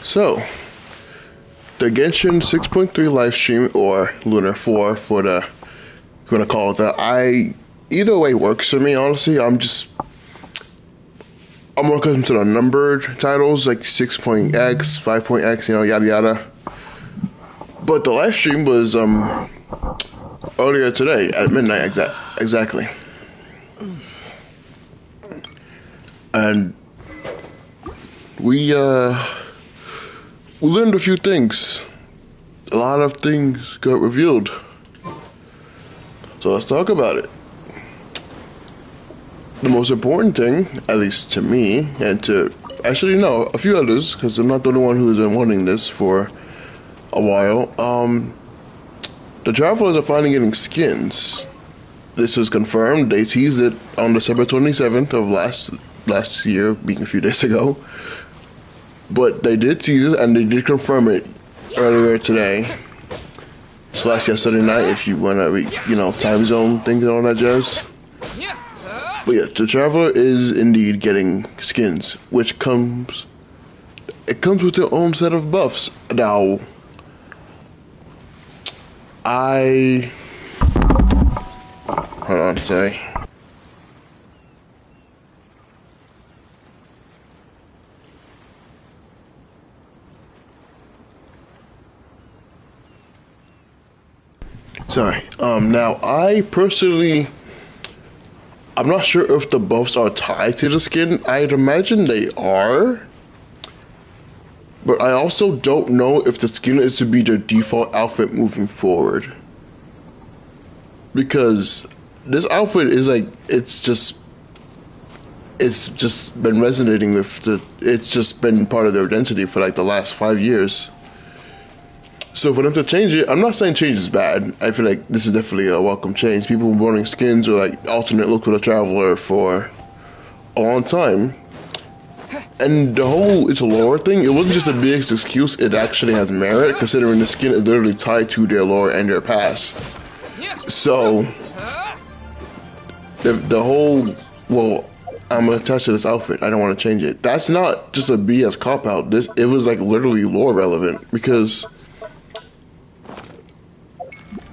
So, the Genshin 6.3 live stream, or Lunar 4 for the, gonna call it that. Either way works for me, honestly. I'm more accustomed to the numbered titles, like 6.x, 5.x, yada yada. But the live stream was, earlier today at midnight, exactly. And we learned a few things. A lot of things got revealed. So let's talk about it. The most important thing, at least to me, and to actually no, a few others, because I'm not the only one who's been wanting this for a while. The travelers are finally getting skins. This was confirmed. They teased it on December 27th of last year, being a few days ago. But they did tease it, and they did confirm it earlier today / yesterday night, if you want to, time zone things and all that jazz. But yeah, the traveler is indeed getting skins, which comes with their own set of buffs. Now, hold on, sorry. Now I personally, I'm not sure if the buffs are tied to the skin. I'd imagine they are. But I also don't know if the skin is to be their default outfit moving forward. Because this outfit is like, it's just been resonating with it's just been part of their identity for like the last 5 years. So for them to change it, I'm not saying change is bad. I feel like this is definitely a welcome change. People have been wanting skins or like alternate look for the traveler for a long time. And the whole it's a lore thing, it wasn't just a big excuse, it actually has merit, considering the skin is literally tied to their lore and their past. So, the whole, well, I'm attached to this outfit, I don't want to change it. That's not just a BS cop-out. It was like literally lore relevant, because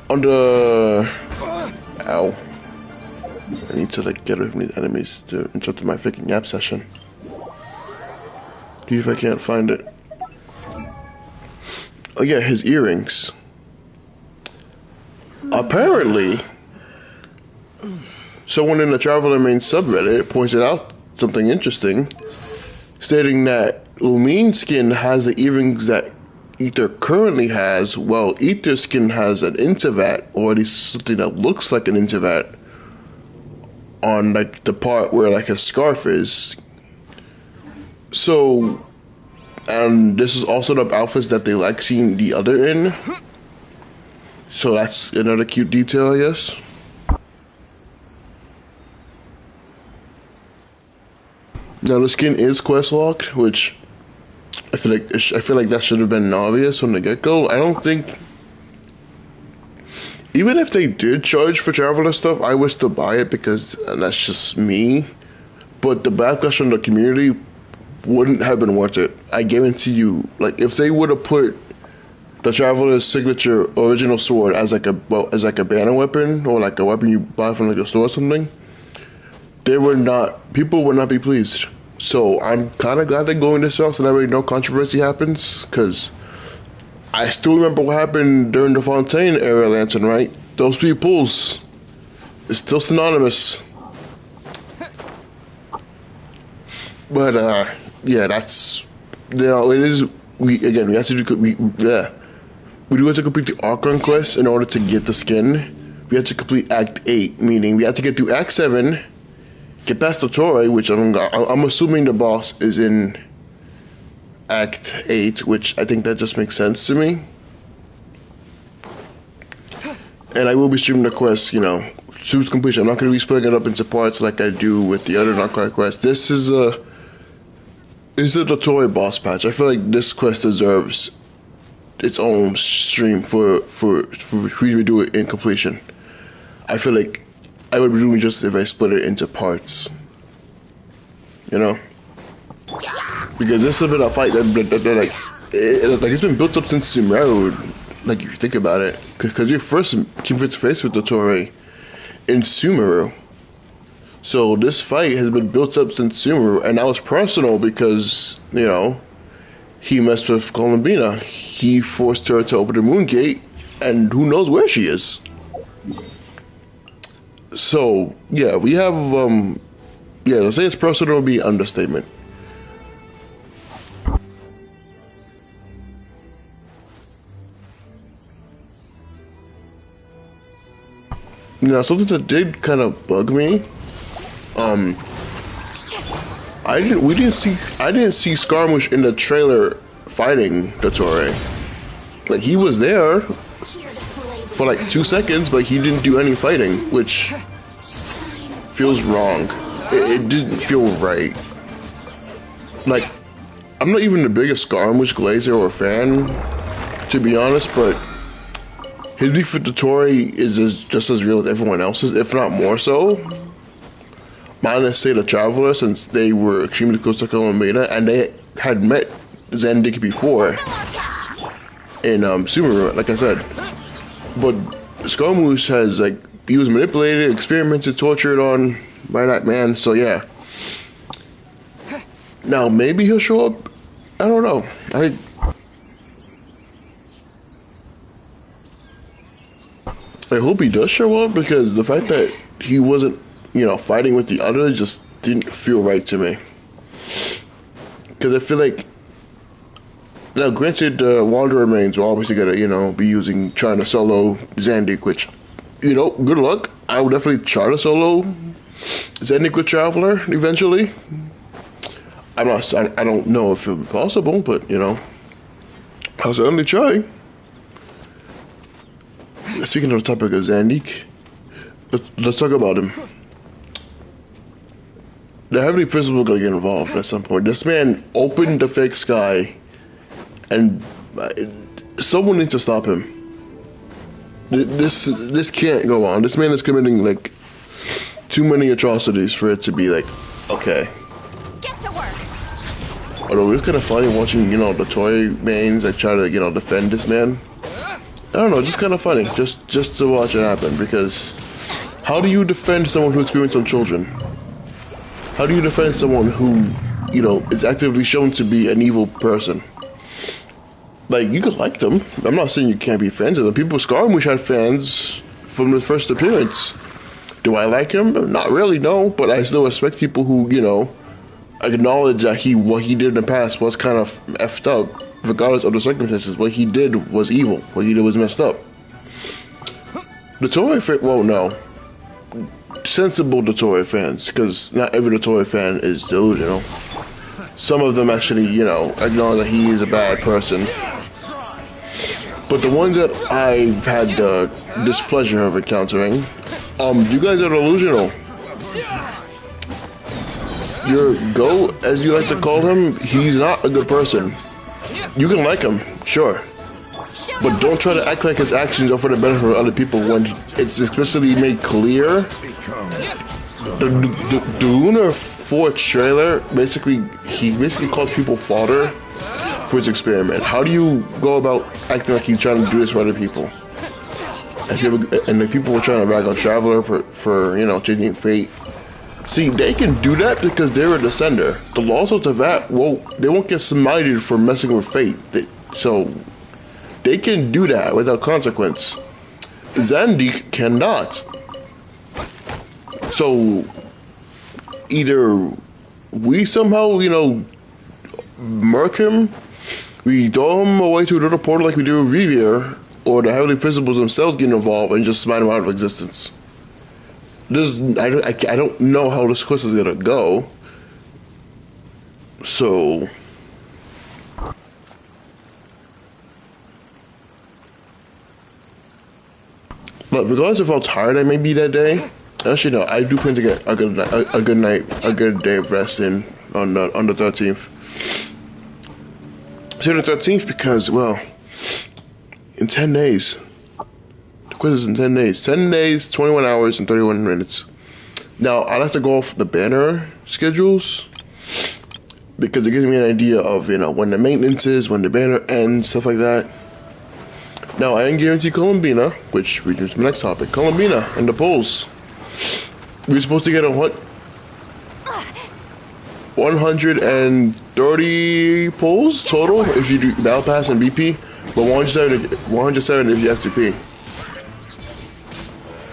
on the... Ow. I need to like get rid of these enemies to interrupt my freaking Yap session. See if I can't find it. Oh yeah, his earrings. Apparently, someone in the Traveler main subreddit pointed out something interesting, stating that Lumine's skin has the earrings that Ether currently has, while Ether's skin has an Intivat, or at least something that looks like an Intivat, on like the part where like his scarf is. So, and this is also the outfits that they like seeing the other in. So that's another cute detail, I guess. Now the skin is quest locked, which I feel like that should have been obvious from the get-go. I don't think, even if they did charge for traveler stuff, I would still buy it because that's just me. But the backlash from the community wouldn't have been worth it. I guarantee you, like if they would have put the traveler's signature original sword as like a banner weapon, or like a weapon you buy from like a store or something, people would not be pleased. So I'm kind of glad they're going this route so that way no controversy happens, because I still remember what happened during the Fontaine era lantern, right? Those three pulls is still synonymous. But yeah, that's, it is. We have to do. We do have to complete the Archon quest in order to get the skin. We have to complete Act 8, meaning we have to get through Act 7, get past the Torre, which I'm assuming the boss is in Act 8, which I think that just makes sense to me. And I will be streaming the quest, choose completion. I'm not going to be splitting it up into parts like I do with the other non-card quests. This is a tutorial boss patch. I feel like this quest deserves its own stream for you to do it in completion. I feel like I would be doing just if I split it into parts. You know? Because this has been a fight that like, it's been built up since Sumeru. Like, if you think about it. Because you first came face to face with the Torii in Sumeru. So this fight has been built up since Sumeru, and that was personal because, you know, he messed with Columbina. He forced her to open the moon gate, and who knows where she is. So, yeah, we have, yeah, to say it's personal would be an understatement. Now, something that did kind of bug me, I didn't see Scaramouche in the trailer fighting the Torii. Like, he was there for like 2 seconds, but he didn't do any fighting, which feels wrong. It didn't feel right. Like, I'm not even the biggest Scaramouche glazer or fan, to be honest, but his beef with the Torii is just as real as everyone else's, if not more so. Minus, say, the Traveler, since they were extremely close to Columbina, and they had met Zandik before in Sumeru, like I said. But Scaramouche has, like, he was manipulated, experimented, tortured on by that man, so yeah. Now, maybe he'll show up? I don't know. I hope he does show up, because the fact that he wasn't, you know, fighting with the others just didn't feel right to me. Because I feel like, now granted, Wanderer mains will obviously gotta, you know, be trying to solo Zandik, which, you know, good luck. I would definitely try to solo Zandik with Traveler eventually. I don't know if it'll be possible, but, you know, I'll certainly try. Speaking of the topic of Zandik, let's talk about him. The Heavenly Principal gotta get involved at some point. This man opened the fake sky, and someone needs to stop him. This can't go on. This man is committing like too many atrocities for it to be like, okay. Get to work. Although it's kind of funny watching, you know, the toy mains that try to, you know, defend this man. I don't know, just kind of funny, just to watch it happen, because how do you defend someone who experiments on children? How do you defend someone who, you know, is actively shown to be an evil person? Like, you could like them. I'm not saying you can't be fans of them. People with Scaramouche had fans from the first appearance. Do I like him? Not really, no, but I still respect people who, you know, acknowledge that what he did in the past was kind of effed up. Regardless of the circumstances, what he did was evil. What he did was messed up. The Torii well, no. Sensible Torii fans, because not every Torii fan is delusional. Some of them actually, you know, acknowledge that he is a bad person. But the ones that I've had the displeasure of encountering, you guys are delusional. Your Go, as you like to call him, he's not a good person. You can like him, sure, but don't try to act like his actions are for the benefit of other people when it's explicitly made clear. The Lunar 4 trailer, he basically calls people fodder for his experiment. How do you go about acting like he's trying to do this for other people? And the people were trying to rag on Traveler for you know, changing fate. See, they can do that because they're a descender. The laws of Tevat, well, they won't get smited for messing with fate. So, they can do that without consequence. Zandik cannot. So, either we somehow, you know, murk him, we throw him away to another portal like we do with Rivier, or the Heavenly Principles themselves get involved and just smite him out of existence. I don't know how this quest is gonna go. So, But regardless of how tired I may be that day, actually no, I do plan to get a good day of rest in on the 13th. So the 13th because well, in 10 days, the quiz is in 10 days. 10 days, 21 hours, and 31 minutes. Now I'll have to go off the banner schedules because it gives me an idea of when the maintenance is, when the banner ends, stuff like that. Now I am guaranteed Columbina, which brings me to the next topic. Columbina and the polls. We're supposed to get a what? 130 polls total if you do Battle Pass and BP, but 107 if you have to pay.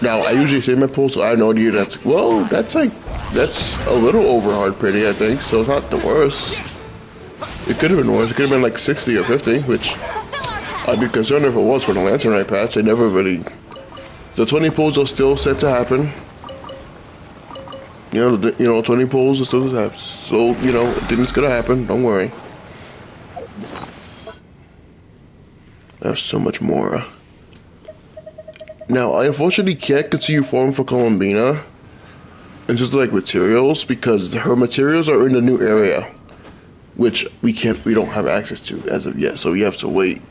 Now I usually save my polls, so I have no idea that's a little over hard pretty, I think. So it's not the worst. It could have been worse. It could have been like 60 or 50, which I'd be concerned if it was for the Lanternite patch. I never really. The 20 polls are still set to happen. 20 polls are still set to happen. So it's gonna happen. Don't worry. There's so much more. Now I unfortunately can't continue farming for Columbina and just like materials because her materials are in the new area, which we don't have access to as of yet. So we have to wait.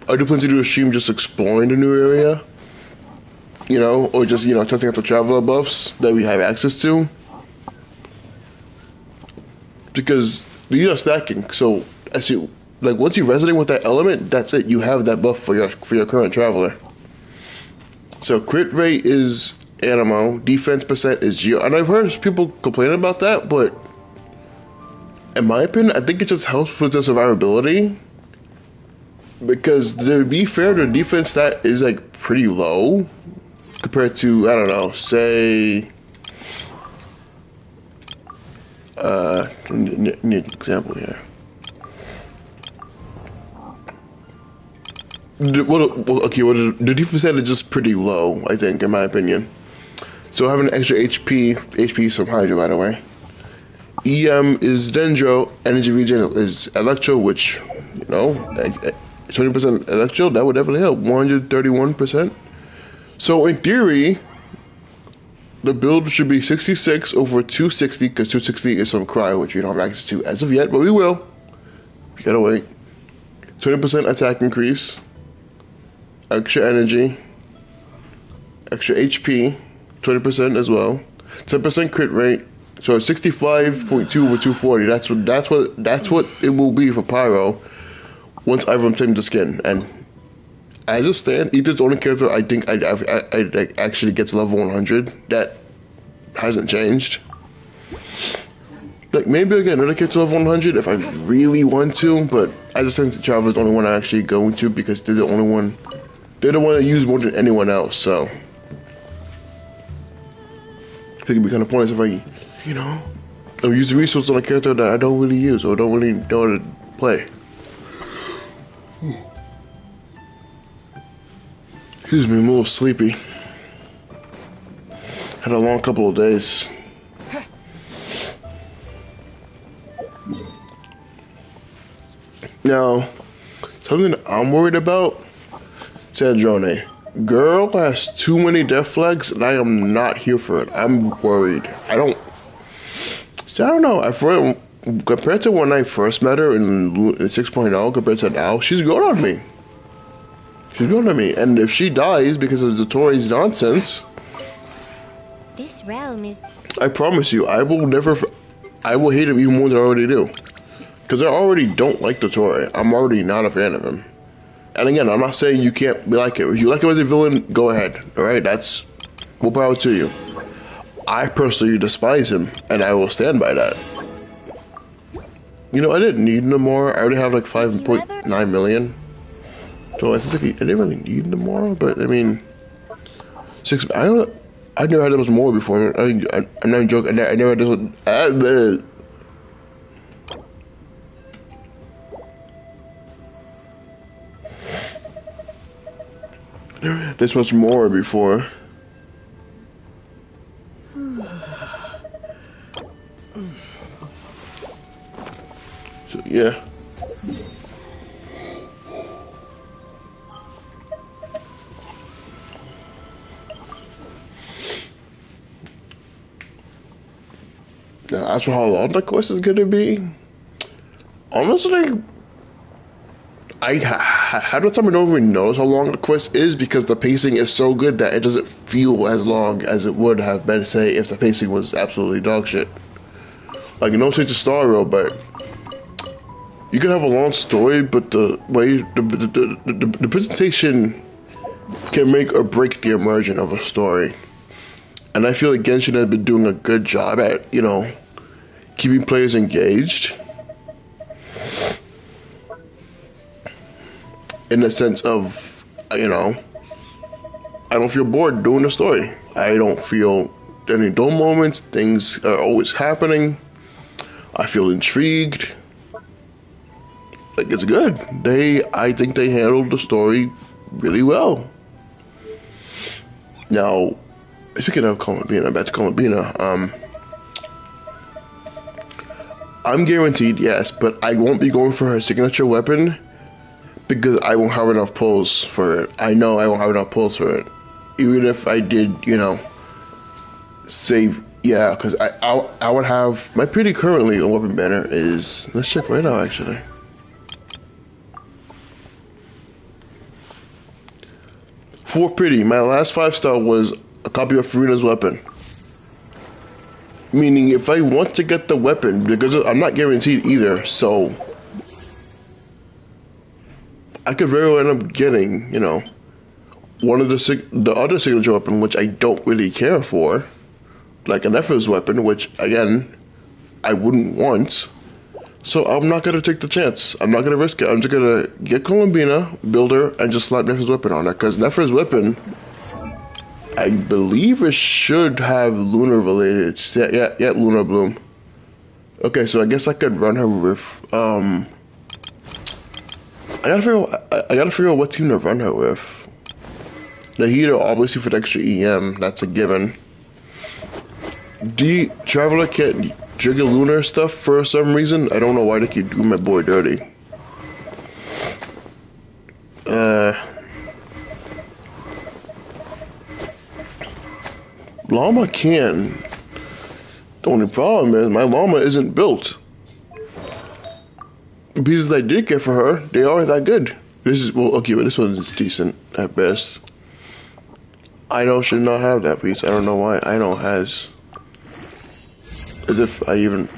I do plan to do a stream just exploring the new area, or just, testing out the traveler buffs that we have access to. Because these are stacking, so as you, once you resonate with that element, that's it. You have that buff for your current traveler. So crit rate is Animo, defense percent is Geo, and I've heard people complaining about that, but in my opinion, I think it just helps with the survivability. Because to be fair, the defense stat is pretty low compared to, I don't know, say need an example here. The defense stat is just pretty low, I think, in my opinion. So having an extra HP is from Hydra, by the way. EM is Dendro, energy regen is Electro, which 20% Electro, that would definitely help. 131%. So in theory, the build should be 66 over 260, because 260 is from Cryo, which we don't have access to as of yet, but we will. You gotta wait. 20% attack increase, extra energy, extra HP, 20% as well. 10% crit rate. So 65.2 over 240. That's what it will be for Pyro once I've obtained the skin. And as it stands, Ether's the only character I think I'd actually get to level 100. That hasn't changed. Maybe I'll get another character to level 100 if I really want to, but as it stands, the Traveler's the only one I actually go to because they're the only one. They're the one I use more than anyone else. So I think it'd be kind of pointless if I use the resource on a character that I don't really use or don't really know how to play. Excuse me, I'm a little sleepy. Had a long couple of days. Now, something I'm worried about, Sandrone. Girl has too many death flags, and I am not here for it. I'm worried. I don't know. Compared to when I first met her in 6.0, compared to now, she's good on me. She's good on me. And if she dies because of the Tori's nonsense, This realm is. I promise you, I will hate him even more than I already do. Because I already don't like the Tori. I'm already not a fan of him. And again, I'm not saying you can't be like him. If you like him as a villain, go ahead. Alright, that's more power to you. I personally despise him, and I will stand by that. I didn't need Namor. I already have 5.9 million. So I think I didn't really need Namor, but I mean, I never had this more before. I'm not even joking. I never had this one. This much more before. So yeah. Now, as for how long the quest is gonna be, honestly, half the time I don't even notice how long the quest is because the pacing is so good that it doesn't feel as long as it would have been, say, if the pacing was absolutely dog shit. Like, no change to Star Rail, but you can have a long story, but the way the presentation can make or break the immersion of a story. And I feel like Genshin has been doing a good job at, keeping players engaged. In the sense of, I don't feel bored doing the story. I don't feel any dull moments. Things are always happening. I feel intrigued. Like, it's good. I think they handled the story really well. Now, speaking of Columbina, back to Columbina, I'm guaranteed, yes, but I won't be going for her signature weapon because I won't have enough pulls for it. I know I won't have enough pulls for it. Even if I did, save, yeah, because I would have, my pretty currently on weapon banner is, let's check right now actually. For pretty, my last 5-star was a copy of Farina's weapon. Meaning if I want to get the weapon, because I'm not guaranteed either, so I could very well end up getting, one of the other signature weapon, which I don't really care for, like an Nephil's weapon, which again, I wouldn't want. So I'm not gonna take the chance. I'm not gonna risk it. I'm just gonna get Columbina, build her, and just slap Nephil's weapon on her. Because Nephil's weapon, I believe it should have lunar related. Yeah, lunar bloom. Okay, so I guess I could run her with I gotta figure out what team to run her with. The heater, obviously, for the extra EM, that's a given. The Traveler can't trigger lunar stuff for some reason. I don't know why they keep doing my boy dirty. Llama can. The only problem is my llama isn't built. The pieces I did get for her, they aren't that good. This is, well, okay, but this one's decent at best. I know should not have that piece. I don't know why. I know has. As if I even...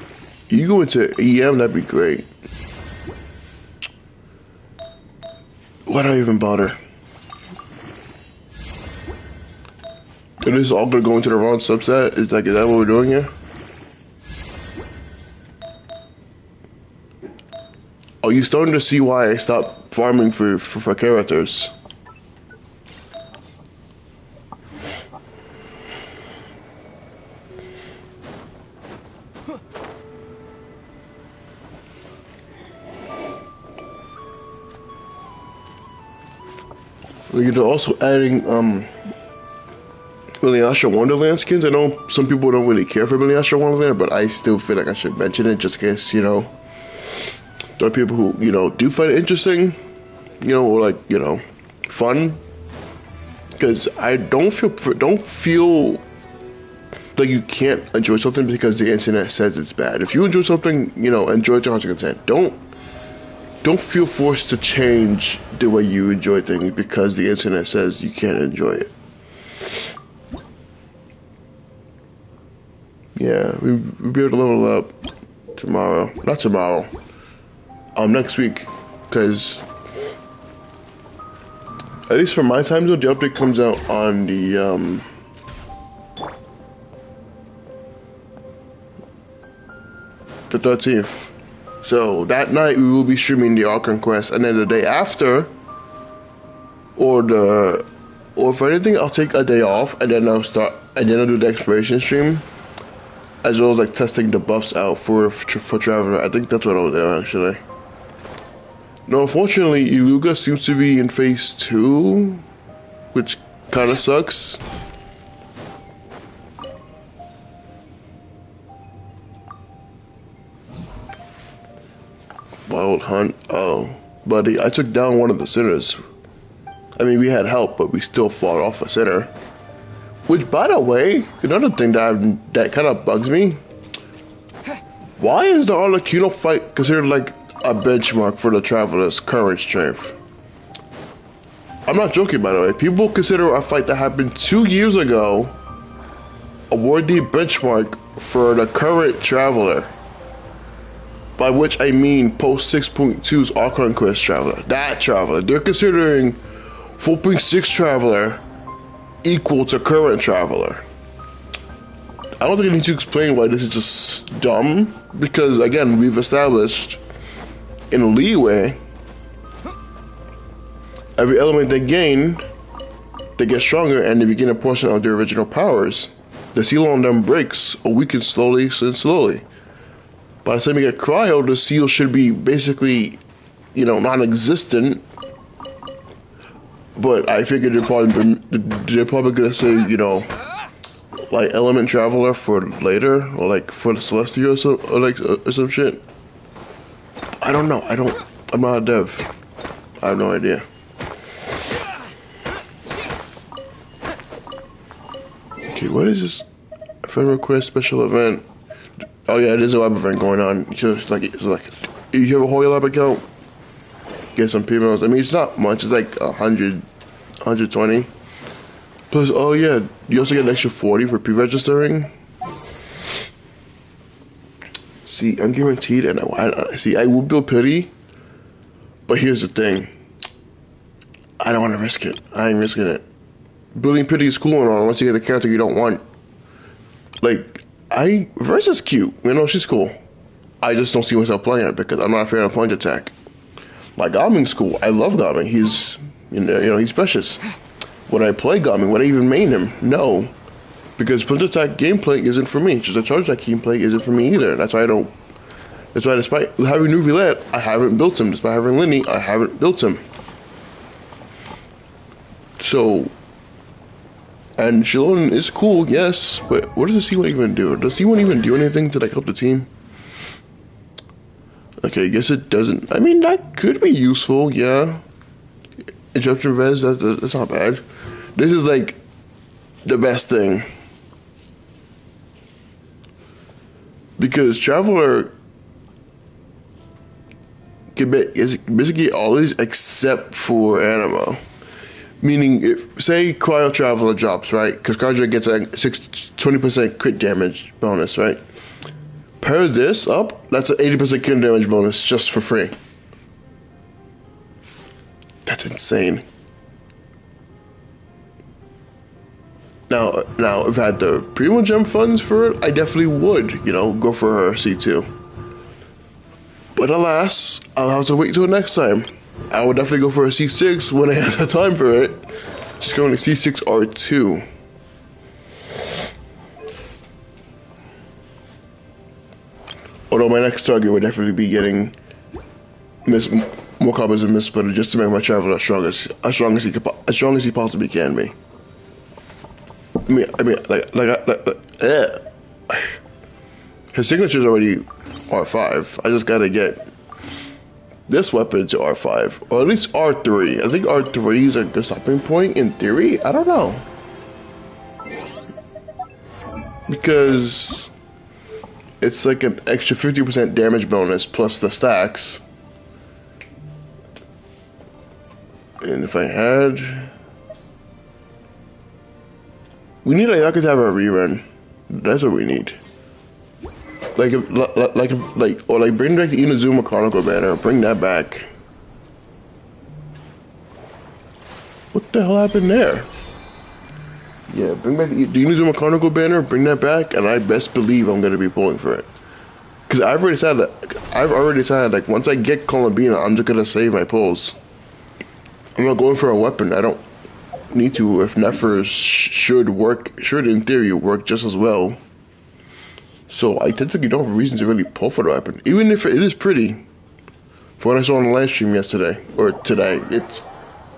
You go into EM, that'd be great. Why'd I even bother? It is all gonna go into the wrong subset? Is that what we're doing here? Oh, you're starting to see why I stopped farming for characters. You're also adding Milliasha Wonderland skins. I know some people don't really care for Milliasha Wonderland, but I still feel like I should mention it just in case, there are people who, do find it interesting, or like, fun. Because I don't feel like you can't enjoy something because the internet says it's bad. If you enjoy something, enjoy it to 100%. Don't feel forced to change the way you enjoy things because the internet says you can't enjoy it. Yeah, we'll be able to level up tomorrow. Not tomorrow. Next week. Because at least for my time zone, the update comes out on the the 13th. So that night we will be streaming the Archon Quest, and then the day after, or for anything, I'll take a day off, and then I'll do the exploration stream, as well as like testing the buffs out for Traveler. I think that's what I'll do actually. No, unfortunately, Iluga seems to be in phase 2, which kind of sucks. Wild Hunt. Oh, buddy, I took down one of the sinners. I mean, we had help, but we still fought off a sinner. Which, by the way, another thing that kind of bugs me. Why is the Arlecchino fight considered like a benchmark for the Traveler's current strength? I'm not joking, by the way. People consider a fight that happened 2 years ago a worthy benchmark for the current Traveler. By which I mean post 6.2's Archon Quest Traveler. That Traveler. They're considering 4.6 Traveler equal to current Traveler. I don't think I need to explain why this is just dumb, because again, we've established in Leeway, every element they gain, they get stronger and they regain a portion of their original powers. The seal on them breaks or weakens slowly and slowly. By the time you get cryo, the seal should be basically, non-existent. But I figured they're probably gonna say, like element traveler for later, or like for the Celestia or some shit. I don't know. I'm not a dev. I have no idea. Okay, what is this? Friend request special event. Oh yeah, there's a web event going on. It's like you have a whole lab account, get some females. I mean, it's not much. It's like 100, 120. Plus, oh yeah, you also get an extra 40 for pre-registering. See, I'm guaranteed, and I would build pity, but here's the thing. I don't want to risk it. I ain't risking it. Building pity is cool and all once you get the character you don't want. Like, Versa's cute, she's cool. I just don't see myself playing it because I'm not a fan of point attack. Like, Gaming's cool. I love Gaming. He's, he's precious. Would I play Gaming? Would I even main him? No. Because point attack gameplay isn't for me. Just a charge attack gameplay isn't for me either. That's why despite having New Villette, I haven't built him. Despite having Linny, I haven't built him. So, and Shilon is cool, yes, but what does the C1 even do? Does C1 even do anything to, like, help the team? Okay, I guess it doesn't. I mean, that could be useful, yeah. Interruption res, that's not bad. This is, like, the best thing. Because Traveler is basically always except for Animo. Meaning, if, say, Cryo Traveler drops, right? Because Cryo gets a 20% crit damage bonus, right? Pair this up, that's an 80% crit damage bonus just for free. That's insane. Now, if I had the Primo Gem funds for it, I definitely would, go for her C2. But alas, I'll have to wait till next time. I would definitely go for a C6 when I have the time for it. Just going to C6 R2. Although my next target would definitely be getting more copies of Miss Splitter just to make my Traveler as strong as he possibly can be. I mean, his signature's already R5. I just gotta get this weapon to R5, or at least R3. I think R3 is a good stopping point in theory. I don't know. Because it's like an extra 50% damage bonus plus the stacks. And if I had... We need a Yakuza to have a rerun. That's what we need. Like bring back the Inazuma Chronicle banner. Bring that back. What the hell happened there? Yeah, bring back the Inazuma Chronicle banner. Bring that back, and I best believe I'm gonna be pulling for it. Cause I've already decided like once I get Columbina, I'm just gonna save my pulls. I'm not going for a weapon. I don't need to. If Nephers should in theory work just as well. So I technically don't have a reason to really pull for the weapon, even if it is pretty. From what I saw on the live stream yesterday or today, it's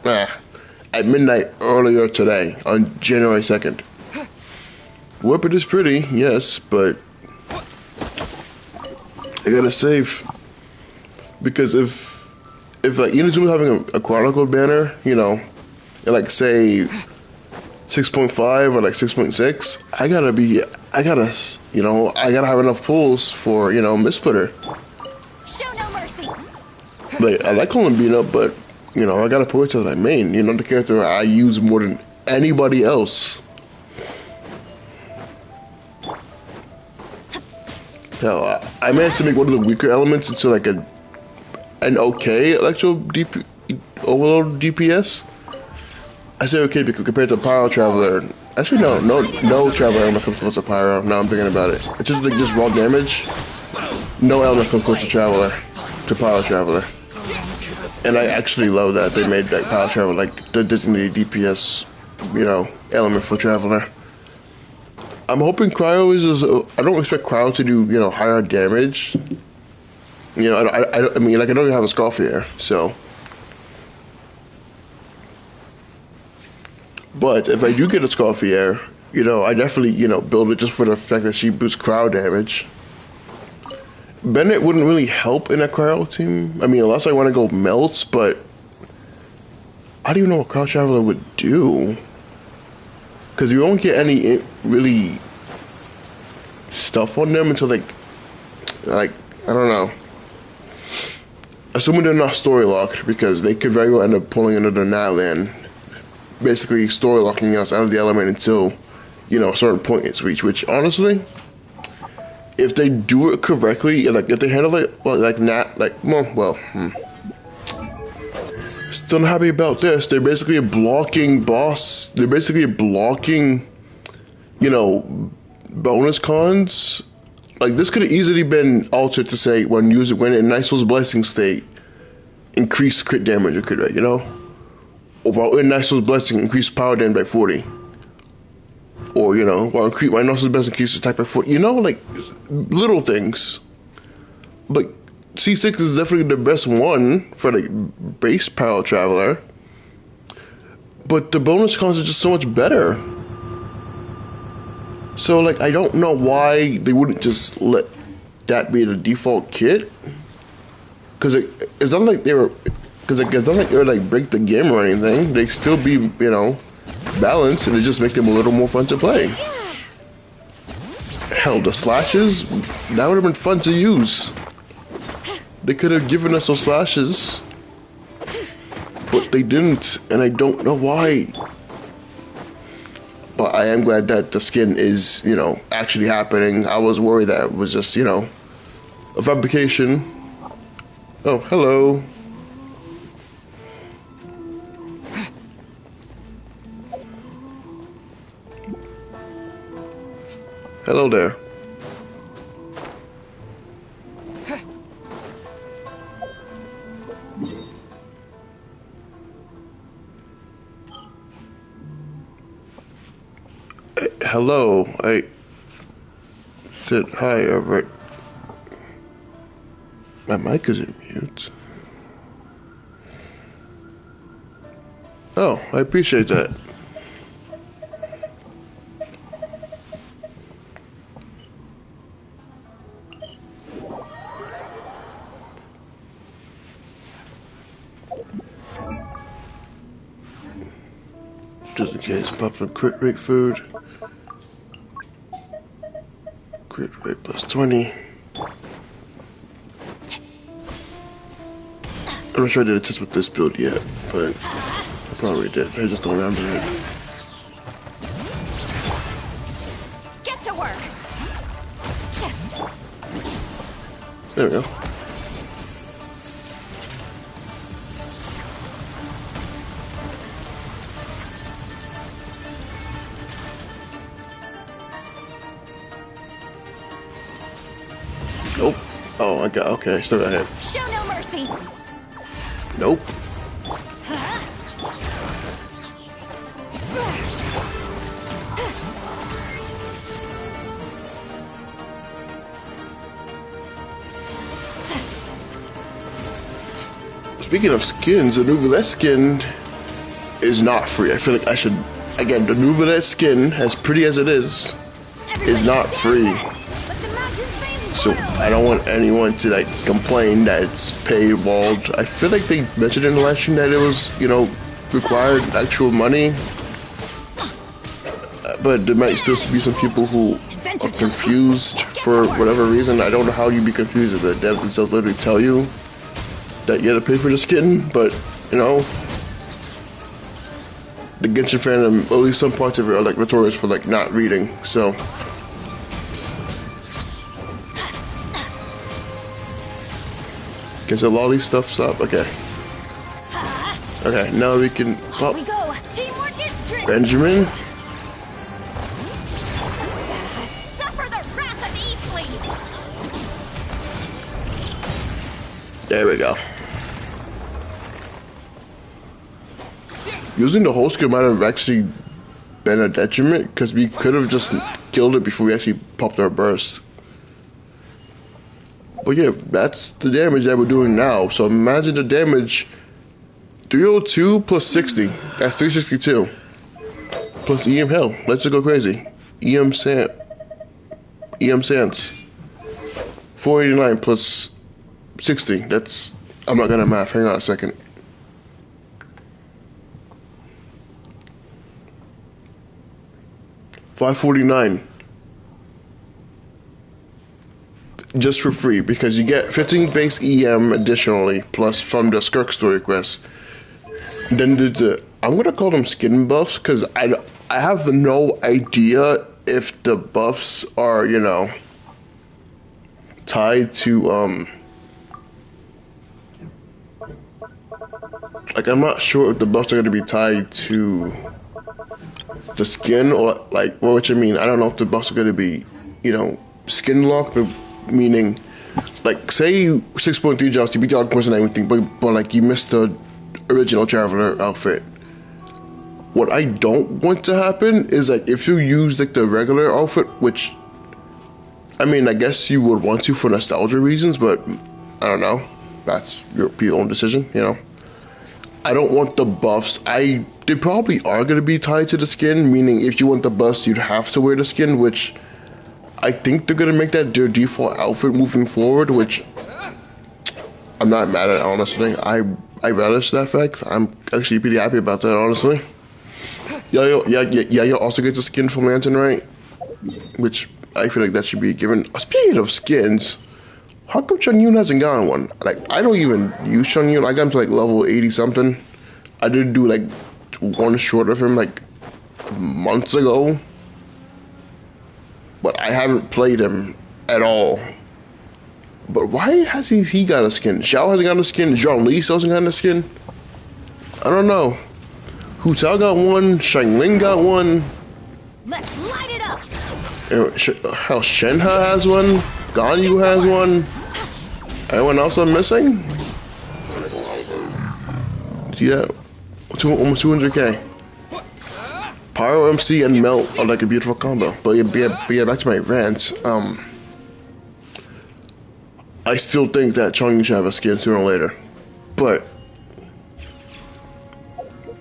at midnight earlier today on January 2nd. Weapon is pretty, yes, but I gotta save because if like Inazuma's having a Chronicle banner, at like say 6.5 or like 6.6, I I gotta, I gotta have enough pulls for, Miss Splitter. Show no mercy. Like, I like Columbina, but, I gotta put it to my main. The character I use more than anybody else. Hell, I managed to make one of the weaker elements into like an okay electro DP, overload DPS. I say okay because compared to Pyro Traveler, actually no Traveler element comes close to Pyro. Now I'm thinking about it. It's just like just raw damage. No element comes close to Pyro Traveler. And I actually love that they made like Pyro Traveler like the designated DPS, element for Traveler. I'm hoping Cryo is. I don't expect Cryo to do higher damage. I mean, like I don't even have a Scoff here, so. But if I do get a Scoffier, I definitely, build it just for the fact that she boosts cryo damage. Bennett wouldn't really help in a cryo team. I mean, unless I want to go melts, but I don't even know what Cryo Traveler would do. Because you won't get any really stuff on them until like, I don't know. Assuming they're not story locked, because they could very well end up pulling another Natlan. Basically story locking us out of the element until, a certain point is reached, which honestly, if they do it correctly, like if they handle it still not happy about this. They're basically blocking boss. They're basically blocking, bonus cons. Like this could have easily been altered to say when in Nicel's blessing state, increase crit damage or crit rate, Or while in Nicel's blessing, increase power damage by 40. Or, while Nicel's blessing increase attack by 40. Like little things. But C6 is definitely the best one for the base Pyro Traveler. But the bonus cons are just so much better. So, like, I don't know why they wouldn't just let that be the default kit. Because it's not like they were... Because it's not like they would like break the game or anything. They still be, balanced, and it just makes them a little more fun to play. Hell, the slashes, that would have been fun to use. They could have given us those slashes, but they didn't, and I don't know why. But I am glad that the skin is, actually happening. I was worried that it was just, a fabrication. Oh, hello. Hello there. Hello, I said hi over. My mic is in mute. Oh, I appreciate that. Just in case, pop some crit rate food. Crit rate plus 20. I'm not sure I did a test with this build yet, but I probably did. I just don't remember it. Get to work. There we go. Nope. Oh, I got, okay, still got hit. Show no mercy. Nope. Speaking of skins, the new Nouvelle skin is not free. I feel like I should, again, the new Nouvelle skin, as pretty as it is not free. So I don't want anyone to like complain that it's paywalled. I feel like they mentioned in the last stream that it was, required actual money. But but there might still be some people who are confused for whatever reason. I don't know how you'd be confused if the devs themselves literally tell you that you have to pay for the skin, but you know, the Genshin fandom, at least some parts of it, are like notorious for like not reading. So, can a lot of these stuff stop? Okay. Okay, now we can pop We go. Teamwork is tricky. Benjamin. Suffer the wrath of Eastleaf. There we go. Using the whole skill might have actually been a detriment because we could have just killed it before we actually popped our burst. But yeah, that's the damage that we're doing now. So imagine the damage. 302 plus 60. That's 362. Plus EM Hell. Let's just go crazy. EM Sans. 489 plus 60. That's. I'm not gonna math. Hang on a second. $549. Just for free because you get 15 base EM additionally, plus from the Skirk story quest. Then the I'm gonna call them skin buffs because I have no idea if the buffs are, you know, tied to like I'm not sure if the buffs are gonna be tied to the skin or like what you mean. I don't know if the buffs are gonna be, you know, skin locked, but meaning like say 6.3 jobs to beat the person and everything, but like you missed the original Traveler outfit. What I don't want to happen is like if you use like the regular outfit, which I mean I guess you would want to for nostalgia reasons, but I don't know. That's your own decision, you know. I don't want the buffs. They probably are gonna be tied to the skin, meaning if you want the buffs, you'd have to wear the skin, which I think they're gonna make that their default outfit moving forward, which I'm not mad at, honestly. I relish that fact. I'm actually pretty happy about that, honestly. Yeah, you also get the skin from Lantern, right? Which I feel like that should be given. Speaking of skins, how come Chun-Yun hasn't gotten one? Like, I don't even use Chun-Yun. I got him to like level 80 something. I did do like one short of him like months ago. But I haven't played him at all. But why has he got a skin? Xiao hasn't got a skin. Zhang Li still hasn't got a skin. I don't know. Hu Tao got one. Shang Ling got one. Let's light it up. Hell, Shenhe has one. Ganyu has one. Anyone else I'm missing? Yeah, almost 200k. Pyro MC and Melt are like a beautiful combo. But yeah, back to my rant. I still think that Chong should have a skin sooner or later. But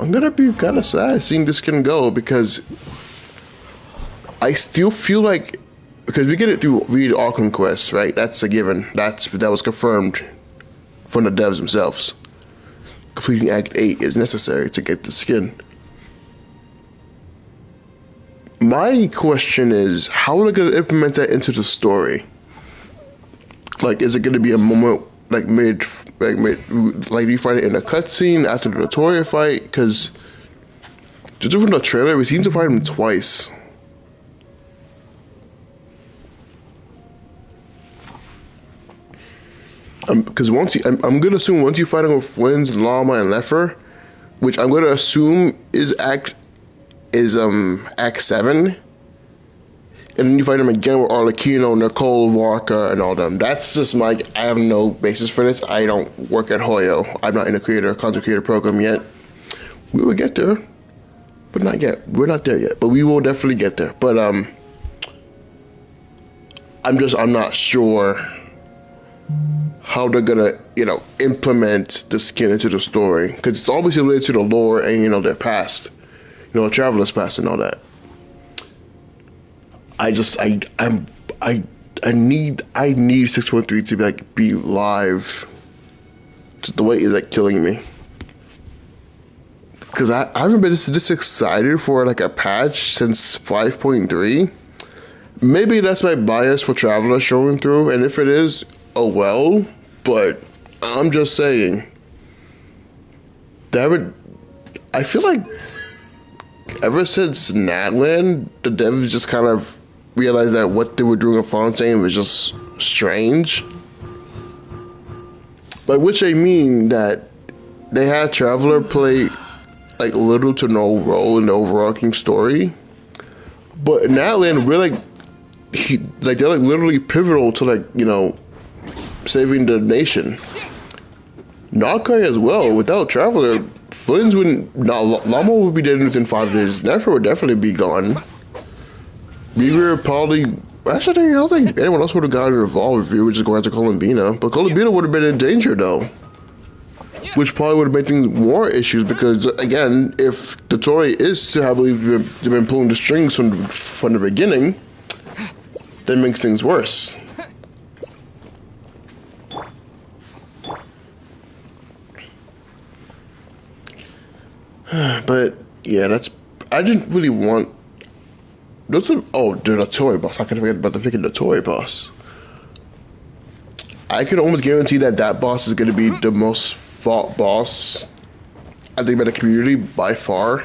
I'm gonna be kind of sad seeing this skin go because I still feel like because we get it through read Arkham Quest, right? That's a given. That was confirmed from the devs themselves. Completing Act 8 is necessary to get the skin. My question is, how are they going to implement that into the story? Like, is it going to be a moment like you find it in a cutscene after the Notoria fight? Because just from the trailer, we seem to fight him twice. Because I'm gonna assume once you fight him with Flynn's, Llama, and Leffer, which I'm gonna assume is Act 7, and then you fight him again with Arlecchino, Nicole, Varka, and all them. That's just I have no basis for this. I don't work at Hoyo. I'm not in a content creator program yet. We will get there, but not yet. We're not there yet, but we will definitely get there. But I'm not sure how they're gonna, implement the skin into the story, because it's obviously related to the lore and their past, Traveler's past and all that. I need 6.3 to be live. The way is killing me. because I haven't been this excited for like a patch since 5.3. Maybe that's my bias for Traveler showing through, and if it is, oh well. But I'm just saying, they haven't. I feel like ever since Natland, the devs just kind of realized that what they were doing in Fontaine was just strange. By which I mean that they had Traveler play like little to no role in the overarching story, but in Natland, we're like, they're like literally pivotal to like, you know, saving the nation. Narkai as well. Without Traveler, Flynn's wouldn't. Lama would be dead within 5 days. Nefer would definitely be gone. Beaver probably. Actually, I don't think anyone else would have gotten involved if we were just going after Columbina. But Columbina would have been in danger though, which probably would have made things more issues because again, if the Tory is to have been pulling the strings from the beginning, that makes things worse. But yeah, that's. I didn't really want. Those are, oh, dude, the toy boss. I can forget about the freaking toy boss. I can almost guarantee that that boss is going to be the most fought boss, I think, by the community by far.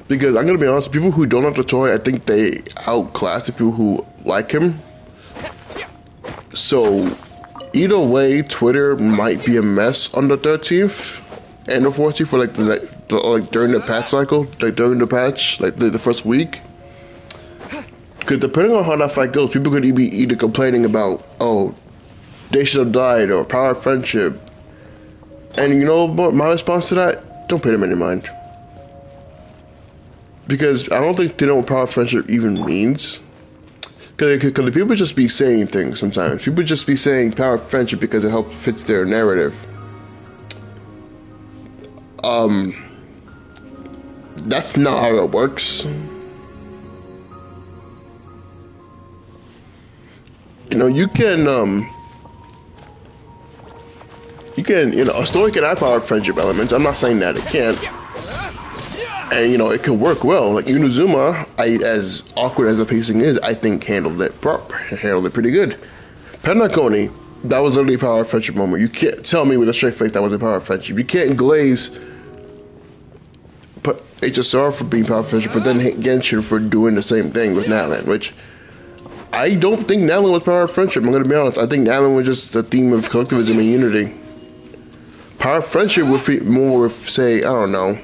Because I'm going to be honest, people who don't have the toy, I think they outclass the people who like him. So either way, Twitter might be a mess on the 13th and the 14th for like like during the patch cycle, like during the patch, like the first week. Because depending on how that fight goes, people could be either complaining about, oh, they should have died, or power of friendship. And you know what my response to that? Don't pay them any mind. Because I don't think they know what power of friendship even means. Because people just be saying things sometimes. People just be saying power of friendship because it helps fit their narrative. That's not how it works. You know, you can, you know, a story can have power of friendship elements. I'm not saying that it can't. And, you know, it could work well. Like, Inazuma, as awkward as the pacing is, I think handled it pretty good. Penacony, that was literally a power of friendship moment. You can't tell me with a straight face that was a power of friendship. You can't glaze HSR for being power of friendship, but then hate Genshin for doing the same thing with Natlan, which I don't think Natlan was power of friendship. I'm going to be honest. I think Natlan was just the theme of collectivism and unity. Power of friendship would fit more with, say, I don't know,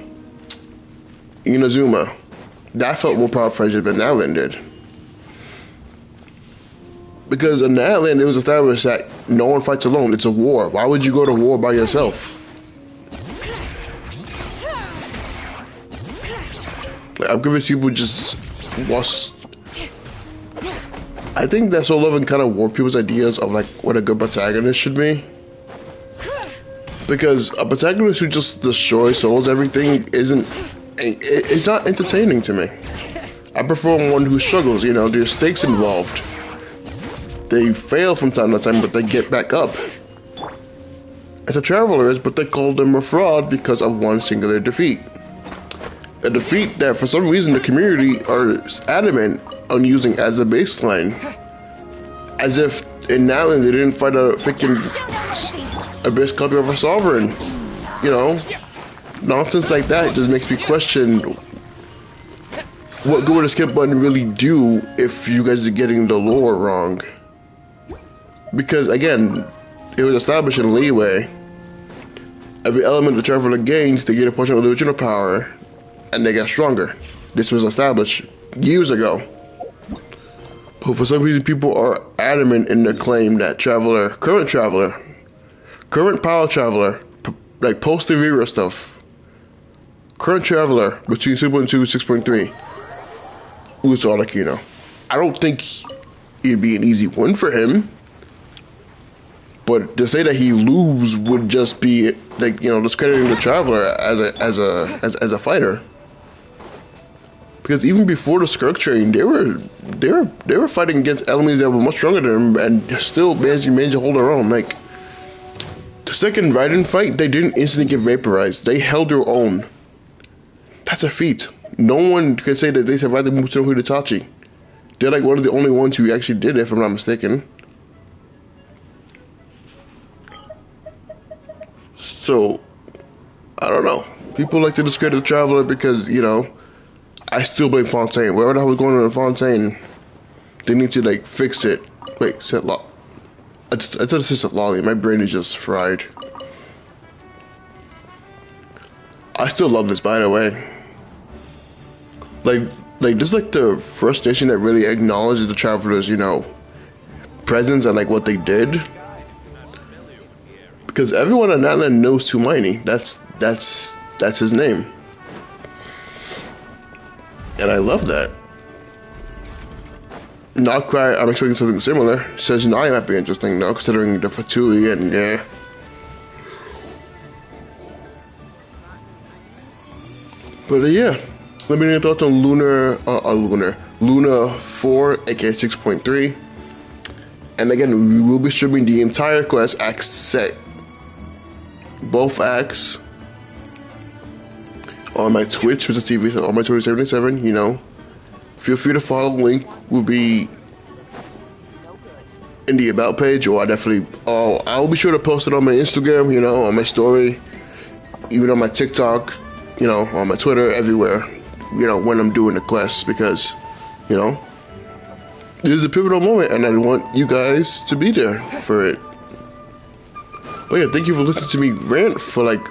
Inazuma. That felt more power of friendship than Natlan did. Because in Natlan, it was established that no one fights alone. It's a war. Why would you go to war by yourself? Like, I'm convinced people just lost. I think that Soul Loving kind of warped people's ideas of like what a good protagonist should be. Because a protagonist who just destroys souls everything it's not entertaining to me. I prefer one who struggles, you know, there's stakes involved. They fail from time to time, but they get back up. As a traveler is, but they call them a fraud because of one singular defeat. A defeat that for some reason the community are adamant on using as a baseline. As if in Natlan they didn't fight a freaking abyss copy of a sovereign. You know? Nonsense like that just makes me question what good would a skip button really do if you guys are getting the lore wrong. Because again, it was established in Leeway. Every element the traveler gains, they get a portion of the original power, and they get stronger. This was established years ago. But for some reason, people are adamant in their claim that current power traveler, like post Vera stuff, current traveler between 6.2 and 6.3, Uso Arakino. I don't think it'd be an easy win for him. But to say that he lose would just be like, you know, discrediting the traveler as a fighter. Because even before the Skirk train, they were fighting against enemies that were much stronger than them and still managed to hold their own. Like, The second Raiden fight, they didn't instantly get vaporized. They held their own. That's a feat. No one can say that they survived the Musashi Hitachi. They're like one of the only ones who actually did it, if I'm not mistaken. So, I don't know. People like to discredit the Traveler because, you know, I still blame Fontaine. Wherever the hell was going on in Fontaine, they need to, like, fix it. Wait, set lock. I thought it said Lolly. My brain is just fried. I still love this, by the way. Like this is like the first nation that really acknowledges the Travelers, you know, presence and like what they did. Because everyone on that land knows Tumaini. That's his name. And I love that. Not Cry, I'm expecting something similar. Says Nai might be interesting though, considering the Fatui and yeah. But yeah. Let me know your thoughts on Luna 4, aka 6.3. And again, we will be streaming the entire quest act set. Both acts on my Twitch, which is TV, on my Twitter 77, you know. Feel free to follow, link will be in the about page, or I'll be sure to post it on my Instagram, you know, on my story, even on my TikTok, you know, on my Twitter, everywhere. You know, when I'm doing the quest, because, you know, this is a pivotal moment and I want you guys to be there for it. But yeah, thank you for listening to me rant for like